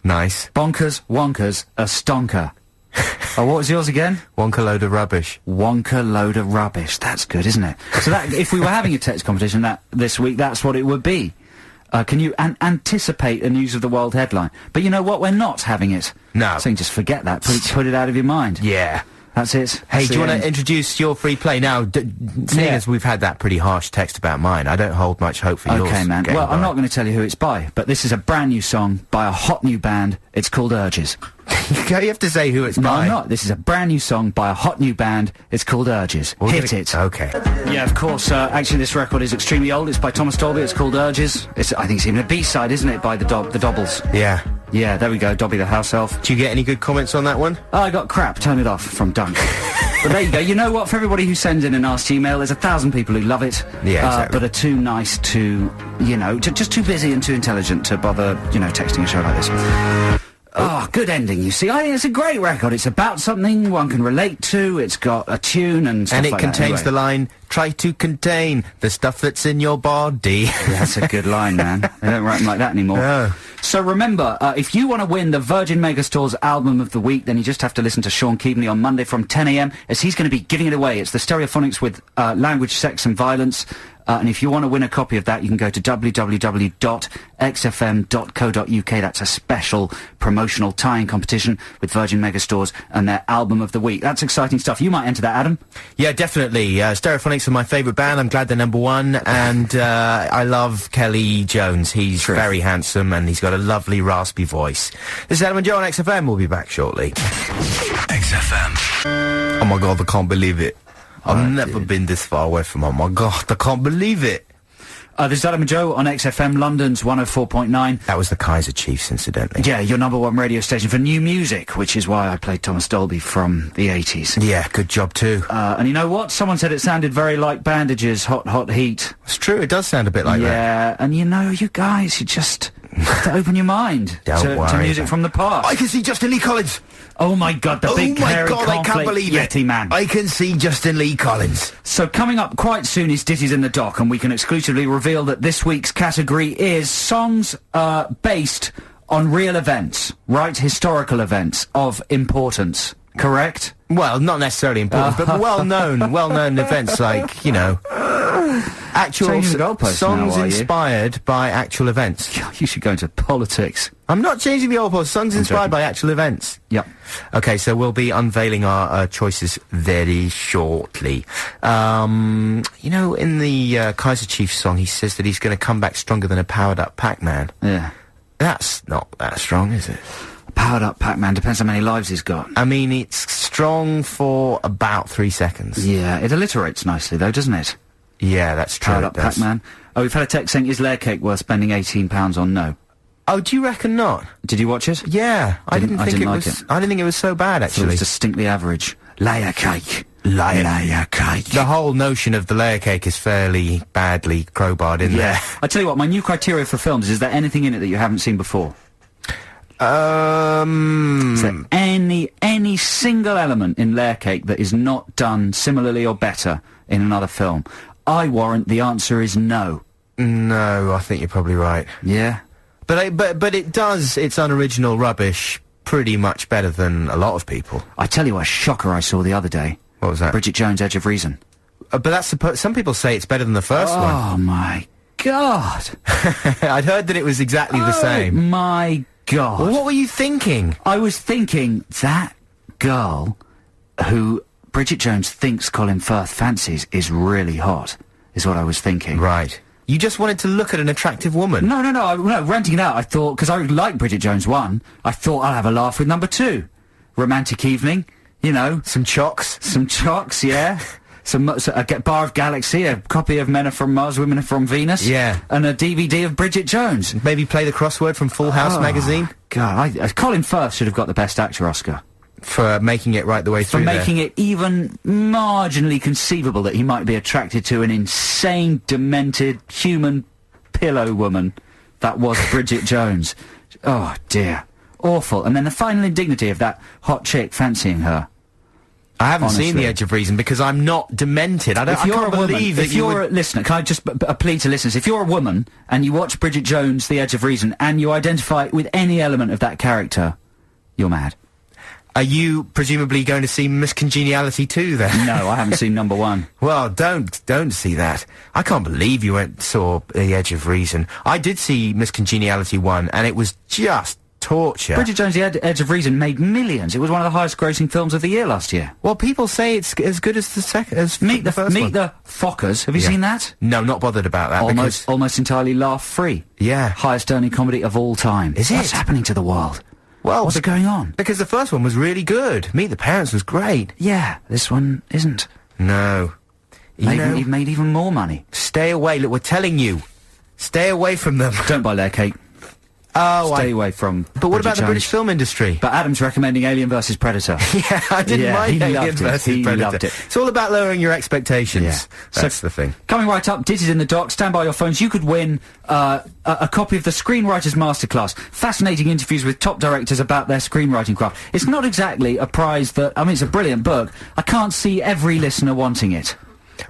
Nice. Bonkers Wonker's a stonker. Oh, what was yours again? Wonka load of rubbish. Wonka load of rubbish. That's good, isn't it? So that, if we were having a text competition this week, that's what it would be. Can you anticipate a News of the World headline? But you know what? We're not having it. No. So you can just forget that. Put it out of your mind. Yeah. That's it. Hey, do you want to introduce your free play now? Seeing as we've had that pretty harsh text about mine, I don't hold much hope for yours. Okay, man. Well, I'm not going to tell you who it's by, but this is a brand new song by a hot new band. It's called Urges. You have to say who it's No, by. I'm not. This is a brand new song by a hot new band. It's called Urges. Hit it. Okay. Yeah, of course. Actually, this record is extremely old. It's by Thomas Dolby. It's called Urges. I think it's even a B-side, isn't it, by the Dobbles? Yeah. Yeah, there we go. Dobby the house elf. Do you get any good comments on that one? Oh, I got crap. Turn it off from Dunk. But there you go. You know what? For everybody who sends in an Ask Gmail, there's 1,000 people who love it. Yeah, exactly. But are too nice to, just too busy and too intelligent to bother, texting a show like this. Oh, good ending, you see. I think it's a great record. It's about something one can relate to. It's got a tune and stuff and it like that. contains Anyway. the line, try to contain the stuff that's in your body. Yeah, that's a good line, man. They don't write them like that anymore. No. So remember, if you want to win the Virgin Megastore's Album of the Week, then you just have to listen to Sean Keaveney on Monday from 10 a.m, as he's going to be giving it away. It's the Stereophonics with Language, Sex and Violence. And if you want to win a copy of that, you can go to www.xfm.co.uk. That's a special promotional tie-in competition with Virgin Megastores and their Album of the Week. That's exciting stuff. You might enter that, Adam. Yeah, definitely. Stereophonics are my favourite band. I'm glad they're number one. And I love Kelly Jones. He's very handsome and he's got a lovely raspy voice. This is Adam and Joe on XFM. We'll be back shortly. XFM. Oh my God, I can't believe it. I've never been this far away from oh my God, I can't believe it. This is Adam and Joe on XFM, London's 104.9. That was the Kaiser Chiefs, incidentally. Yeah, your number one radio station for new music, which is why I played Thomas Dolby from the 80s. Yeah, good job too. And you know what? Someone said it sounded very like Bandages, Hot Hot Heat. It's true, it does sound a bit like that. Yeah, and you know, you guys, you just have to open your mind Don't to worry music about from the past. I can see Justin Lee Collins. Oh my God, the big hairy I can't conflict believe it. Yeti man. I can see Justin Lee Collins. So coming up quite soon is Ditties in the Dock, and we can exclusively reveal that this week's category is songs based on real events, right? Historical events of importance, correct? Well, not necessarily important, but well-known events like, actual Changing the goalposts songs now, are you? inspired by actual events. You should go into politics. I'm not changing the goalposts. Songs inspired by actual events. Yep. Okay, so we'll be unveiling our choices very shortly. In the Kaiser Chiefs song, he says that he's going to come back stronger than a powered-up Pac-Man. Yeah. That's not that strong, is it? Powered up Pac-Man, depends how many lives he's got. I mean, it's strong for about 3 seconds. Yeah, it alliterates nicely though, doesn't it? Yeah, that's true. Powered up it does. Pac-Man. Oh, we've had a text saying, is layer cake worth spending £18 on? No. Oh, do you reckon not? Did you watch it? Yeah, I didn't think it like was. I didn't think it was so bad, It actually. was distinctly average. Layer cake. Layer cake. The whole notion of the layer cake is fairly badly crowbarred in there. I tell you what, my new criteria for films is there anything in it that you haven't seen before? Is there any single element in Layer Cake that is not done similarly or better in another film? I warrant the answer is no. No, I think you're probably right. Yeah? But it does its unoriginal rubbish pretty much better than a lot of people. I tell you what, a shocker I saw the other day. What was that? Bridget Jones' Edge of Reason. But that's some people say it's better than the first one. Oh my God. I'd heard that it was exactly the same. My God. Well, what were you thinking? I was thinking that girl who Bridget Jones thinks Colin Firth fancies is really hot, is what I was thinking. Right. You just wanted to look at an attractive woman. No, renting it out, I thought, because I like Bridget Jones 1, I thought I'll have a laugh with number 2. Romantic evening, Some chocks. some chocks, yeah. A bar of Galaxy, a copy of Men Are From Mars, Women Are From Venus. Yeah. And a DVD of Bridget Jones. Maybe play the crossword from Full House magazine. God, Colin Firth should have got the Best Actor Oscar. For making it right the way For through making it even marginally conceivable that he might be attracted to an insane, demented, human pillow woman that was Bridget Jones. Oh, dear. Awful. And then the final indignity of that hot chick fancying her. I haven't seen Honestly. The Edge of Reason because I'm not demented. I can't believe that if you're a listener, can I just a plea to listeners? If you're a woman and you watch Bridget Jones' The Edge of Reason and you identify with any element of that character, you're mad. Are you presumably going to see Miss Congeniality 2 then? No, I haven't seen number one. Well, don't see that. I can't believe you saw The Edge of Reason. I did see Miss Congeniality 1, and it was just torture. Bridget Jones' The Edge of Reason made millions. It was one of the highest-grossing films of the year last year. Well, people say it's as good as the first one. Meet the Fockers. Have you seen that? No, not bothered about that. Almost entirely laugh-free. Yeah. Highest-earning comedy of all time. Is it? What's happening to the world? Well, what's going on? Because the first one was really good. Meet the Parents was great. Yeah, this one isn't. No. You've made even more money. Stay away. Look, we're telling you. Stay away from them. Don't buy their cake. Oh, Stay away from. But what about the British film industry? But Adam's recommending Alien vs Predator. Yeah, I didn't mind Alien vs Predator. Loved it. It's all about lowering your expectations. Yeah. That's the thing. Coming right up, Ditties in the Dock. Stand by your phones. You could win a copy of the Screenwriters Masterclass. Fascinating interviews with top directors about their screenwriting craft. It's not exactly a prize that. I mean, it's a brilliant book. I can't see every listener wanting it.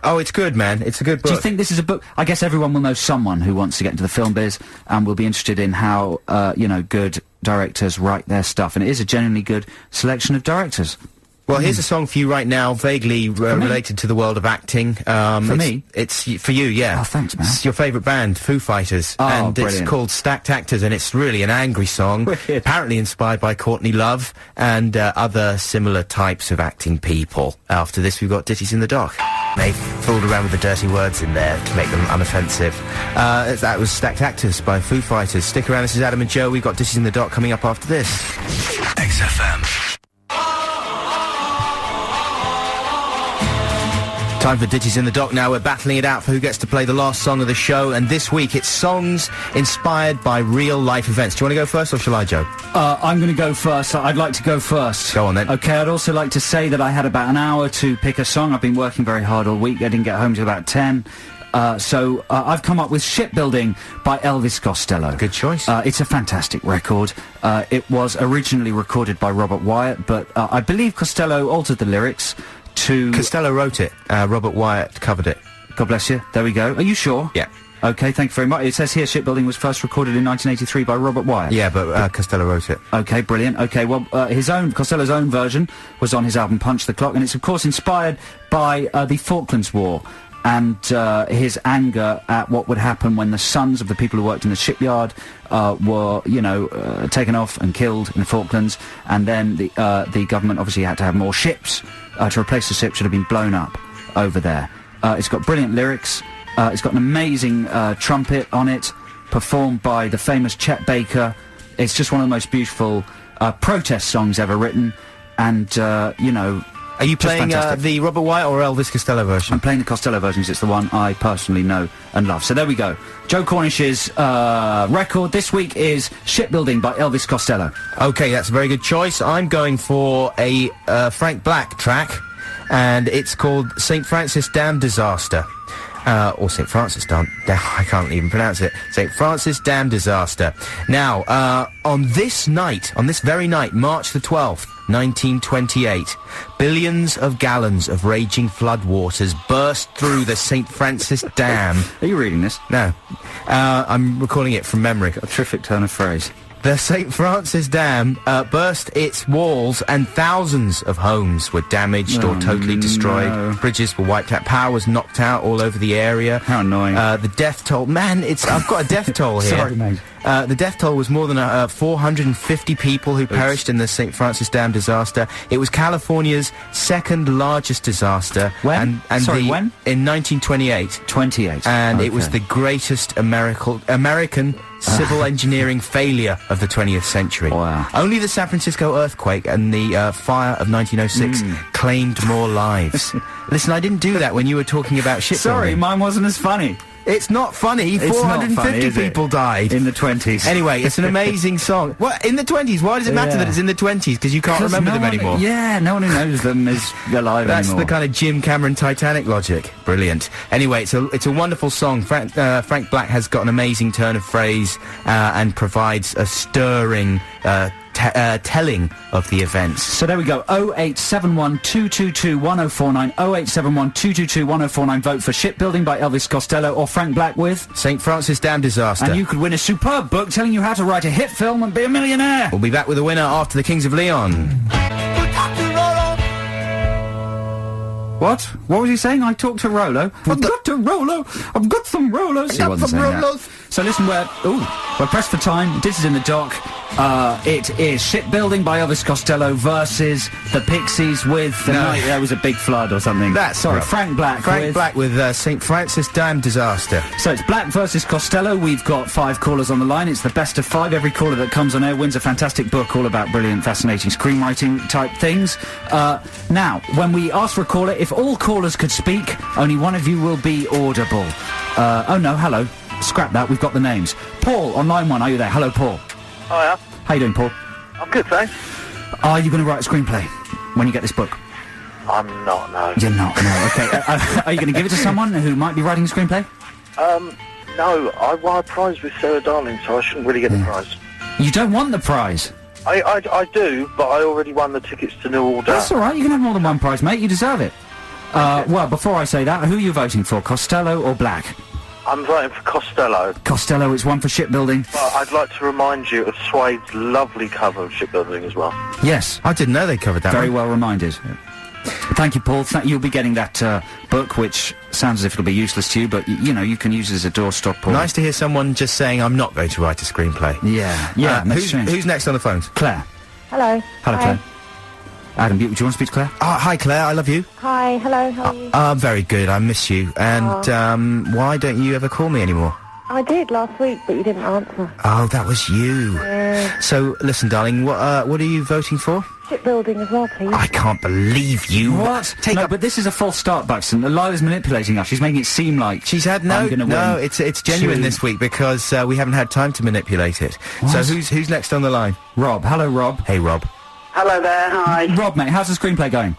Oh, it's good, man. It's a good book. Do you think this is a book? I guess everyone will know someone who wants to get into the film biz and will be interested in how, good directors write their stuff. And it is a genuinely good selection of directors. Well, here's a song for you right now, vaguely related to the world of acting. For me? It's for you, yeah. Oh, thanks, man. It's your favourite band, Foo Fighters. Oh, and brilliant. It's called Stacked Actors, and it's really an angry song. Wicked. Apparently inspired by Courtney Love and other similar types of acting people. After this, we've got Ditties in the Dock. They fooled around with the dirty words in there to make them unoffensive. That was Stacked Actors by Foo Fighters. Stick around, this is Adam and Joe. We've got Ditties in the Dock coming up after this. XFM. Time for Ditties in the Dock now. We're battling it out for who gets to play the last song of the show, and this week it's songs inspired by real-life events. Do you want to go first, or shall I, Joe? I'm going to go first. I'd like to go first. Go on, then. Okay, I'd also like to say that I had about an hour to pick a song. I've been working very hard all week. I didn't get home till about 10. So I've come up with Shipbuilding by Elvis Costello. Good choice. It's a fantastic record. It was originally recorded by Robert Wyatt, but I believe Costello altered the lyrics to... Costello wrote it. Robert Wyatt covered it. God bless you. There we go. Are you sure? Yeah. Okay, thank you very much. It says here Shipbuilding was first recorded in 1983 by Robert Wyatt. Yeah, but Costello wrote it. Okay, brilliant. Okay, well, Costello's own version was on his album Punch the Clock, and it's, of course, inspired by the Falklands War and his anger at what would happen when the sons of the people who worked in the shipyard were, taken off and killed in the Falklands, and then the government obviously had to have more ships to replace the ships that had been blown up over there. It's got brilliant lyrics. It's got an amazing trumpet on it, performed by the famous Chet Baker. It's just one of the most beautiful protest songs ever written, and, Are you playing the Robert Wyatt or Elvis Costello version? I'm playing the Costello version because it's the one I personally know and love. So there we go. Joe Cornish's record this week is Shipbuilding by Elvis Costello. Okay, that's a very good choice. I'm going for a Frank Black track, and it's called St. Francis Dam Disaster. Or St. Francis Dam, I can't even pronounce it. St. Francis Dam Disaster. Now, on this very night, March the 12th, 1928, billions of gallons of raging floodwaters burst through the St. Francis Dam. Are you reading this? No. I'm recalling it from memory. A terrific turn of phrase. The St. Francis Dam burst its walls, and thousands of homes were damaged or totally destroyed. No. Bridges were wiped out. Power was knocked out all over the area. How annoying. The death toll... Man, I've got a death toll here. Sorry, mate. The death toll was more than 450 people who perished in the St. Francis Dam disaster. It was California's second largest disaster. When? Sorry, when? In 1928. 28. And okay. It was the greatest American civil engineering failure of the 20th century. Wow. Only the San Francisco earthquake and the fire of 1906 claimed more lives. Listen, I didn't do that when you were talking about shipbuilding. Sorry, mine wasn't as funny. It's not funny. It's not 450 funny, is it? people died. In the 20s. Anyway, it's an amazing song. What, in the 20s? Why does it matter that it's in the 20s? Because you can't remember them anymore. Yeah, no one who knows them is alive That's anymore. the kind of Jim Cameron Titanic logic. Brilliant. Anyway, it's a wonderful song. Frank Black has got an amazing turn of phrase and provides a stirring telling of the events. So there we go. 0871 222 1049. 0871 222 1049. Vote for Shipbuilding by Elvis Costello or Frank Black with St. Francis Dam Disaster. And you could win a superb book telling you how to write a hit film and be a millionaire. We'll be back with the winner after the Kings of Leon. What? What was he saying? I talked to Rolo. I've got to Rolo. I've got some Rolos. He wasn't saying that. So listen, we're pressed for time. This is in the dock. It is Shipbuilding by Elvis Costello versus the Pixies with the night there was a big flood or something. That's sorry, right. Frank Black. Frank Black with St. Francis Dam Disaster. So it's Black versus Costello. We've got 5 callers on the line. It's the best of 5. Every caller that comes on air wins a fantastic book all about brilliant, fascinating screenwriting type things. Now, when we ask for a caller, if all callers could speak, only one of you will be audible. Oh no, hello. Scrap that, we've got the names. Paul, on line 1, are you there? Hello, Paul. Hiya. How you doing, Paul? I'm good, thanks. Are you going to write a screenplay when you get this book? I'm not, no. You're not, no. Okay, are you going to give it to someone who might be writing a screenplay? No, I won a prize with Sarah Darling, so I shouldn't really get the prize. You don't want the prize? I do, but I already won the tickets to New Order. That's all right, you can have more than one prize, mate. You deserve it. Well, before I say that, who are you voting for, Costello or Black? I'm voting for Costello. Costello, it's one for Shipbuilding. But I'd like to remind you of Suede's lovely cover of Shipbuilding as well. Yes. I didn't know they covered that Very one. well reminded. Thank you, Paul. You'll be getting that book, which sounds as if it'll be useless to you, but, you know, you can use it as a doorstop. Or... Nice to hear someone just saying, I'm not going to write a screenplay. Yeah, who's next on the phones? Claire. Hello. Hello, Hi. Claire. Adam, do you want to speak to Claire? Hi, Claire, I love you. Hi, hello, how are you? I'm very good, I miss you. And, why don't you ever call me anymore? I did last week, but you didn't answer. Oh, that was you. Yeah. So, listen, darling, what are you voting for? Shipbuilding as well, please. I can't believe you. What? But this is a false start, Buxton. Lila's manipulating us. She's making it seem like she's had I'm gonna win. It's genuine this week because we haven't had time to manipulate it. What? So who's next on the line? Rob. Hello, Rob. Hey, Rob. Hello there, hi. Rob, mate, how's the screenplay going?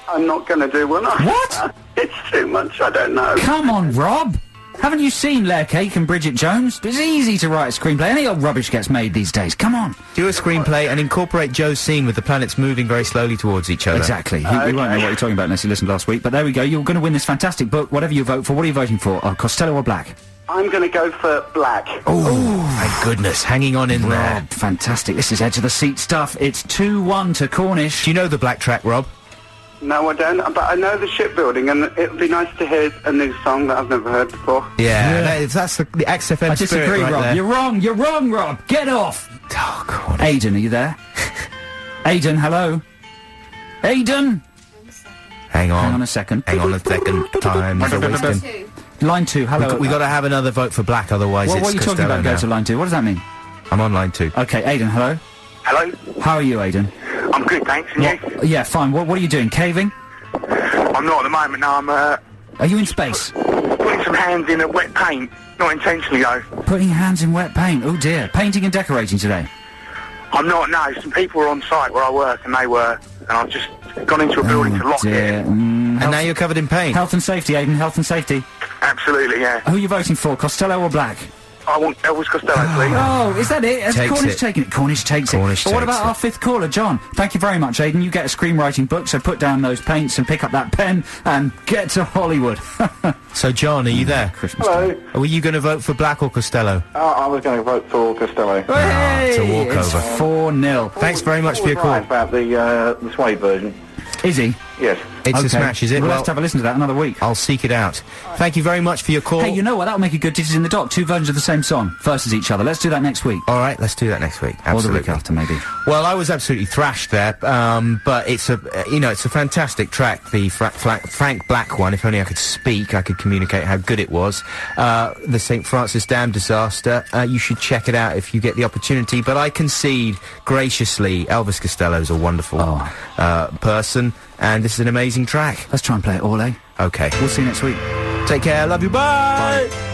I'm not going to do one. What? It's too much, I don't know. Come on, Rob. Haven't you seen Layer Cake and Bridget Jones? It's easy to write a screenplay. Any old rubbish gets made these days. Come on. Do a screenplay and incorporate Joe's scene with the planets moving very slowly towards each other. Exactly. You won't know what you're talking about unless you listened last week. But there we go. You're going to win this fantastic book. Whatever you vote for, what are you voting for? Costello or Black? I'm going to go for Black. Oh, thank goodness. Hanging on in there. Rob, fantastic. This is edge of the seat stuff. It's 2-1 to Cornish. Do you know the Black track, Rob? No, I don't, but I know the Shipbuilding, and it would be nice to hear a new song that I've never heard before. Yeah. That's the XFM I disagree, spirit right Rob. there. You're wrong, Rob. Get off. Oh, God. Aidan, are you there? Aidan, hello? Aidan? Hang on. Hang on a second. Hang on a second. Time is a wasting. Line 2, hello. We got to have another vote for Black, otherwise What it's are you talking Costello about, go now. to line 2? What does that mean? I'm on line 2. Okay, Aidan, hello? Hello? How are you, Aidan? I'm good, thanks. And you? Yeah, fine. What are you doing? Caving? I'm not at the moment, no. I'm Are you in space? putting some hands in a wet paint. Not intentionally, though. Putting hands in wet paint. Oh, dear. Painting and decorating today? I'm not, no. Some people were on site where I work, and they were... And I've just gone into a building to lock dear. it. And now you're covered in paint. Health and safety, Aidan. Health and safety. Absolutely, yeah. Who are you voting for, Costello or Black? I want Elvis Costello, please. Oh, is that it? Has Takes Cornish it. taken it? Cornish takes Cornish it. But what takes about it. our 5th caller, John? Thank you very much, Aidan. You get a screenwriting book, so put down those paints and pick up that pen and get to Hollywood. So, John, are you there? Christmas Hello. time. Were you going to vote for Black or Costello? I was going to vote for Costello. Hey, it's a walkover. It's 4-0. Thanks very much for your Right call. about the Suede version. Is he? Yes. It's Okay. a smash, is it? We'll have to have a listen to that another week. I'll seek it out. Thank you very much for your call. Hey, you know what? That'll make a good Ditches in the Dock. 2 versions of the same song versus each other. Let's do that next week. All right, let's do that next week. Or the Absolutely. week after, maybe. Well, I was absolutely thrashed there, but it's a, it's a fantastic track, the Frank Black one. If only I could speak, I could communicate how good it was. The St. Francis Dam Disaster, you should check it out if you get the opportunity, but I concede graciously Elvis Costello's a wonderful person, and this is an amazing track. Let's try and play it all, eh? Okay. We'll see you next week. Take care, love you, bye.